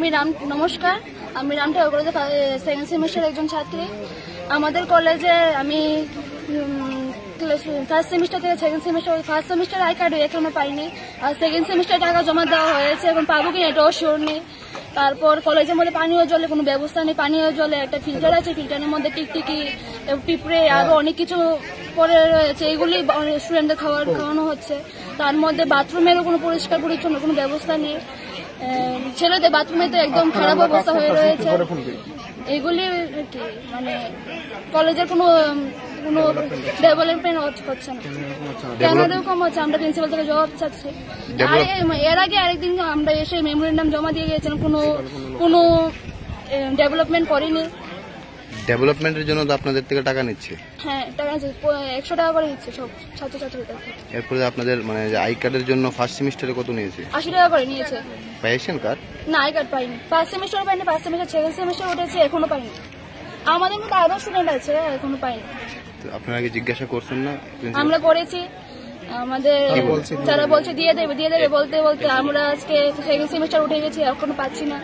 নমস্কার, আমি রামঠাকুর কলেজে সেকেন্ড সেমিস্টার একজন ছাত্রী। আমাদের কলেজে আমি ফার্স্ট সেমিস্টার থেকে second semester, first semester I card এখনো পাইনি, আর সেকেন্ড সেমিস্টার টাকা জমা দেওয়া হয়েছে, এখন পাবো কিনা এটাও শিওর নেই। তারপর কলেজের মধ্যে পানীয় জলের কোনো ব্যবস্থা নেই, পানীয় জলে একটা ফিল্টার আছে, ফিল্টারের মধ্যে টিকটিকি, পিঁপড়ে আরো অনেক কিছু পরে রয়েছে, এগুলি স্টুডেন্টদের খাওয়ানো হচ্ছে। তার মধ্যে বাথরুমেরও কোনো পরিষ্কার পরিচ্ছন্ন কোনো ব্যবস্থা নেই, ছেলেদের বাথরুমে তো একদম খারাপ অবস্থা হয়ে রয়েছে। এগুলি কি মানে কলেজের কোনো ডেভেলপমেন্ট হচ্ছে না, কেন এরকম হচ্ছে? আমরা প্রিন্সিপাল থেকে জবাব চাচ্ছি। এর আগে আরেকদিন আমরা এসে মেমোরেন্ডাম জমা দিয়ে গিয়েছিলাম, কোনো ডেভেলপমেন্ট করেনি। ডেভেলপমেন্টের জন্য তো আপনাদের থেকে টাকা নিচ্ছে? হ্যাঁ, টাকা 100 টাকা করে দিচ্ছে সব ছাত্রছাত্রীদের। এরপরে আপনাদের মানে আই কার্ডের জন্য ফার্স্ট সেমিস্টারে কত নিয়েছে? 80 টাকা করে নিয়েছে। পেয়েছেন কার্ড? না, আই কার্ড পাইনি। ফার্স্ট সেমিস্টার পাইনি, ফার্স্ট সেমিস্টার সেকেন্ড সেমিস্টার উঠেছে, এখনো পাইনি। আমাদের মধ্যে আরো স্টুডেন্ট আছে, এখনো পাইনি। আপনারা কি জিজ্ঞাসা করছেন না? আমরা করেছি, আমাদের যারা বলছে দিয়ে দেবে বলতে বলতে আমরা আজকে সেকেন্ড সেমিস্টার উঠে গেছি, এখনো পাচ্ছি না।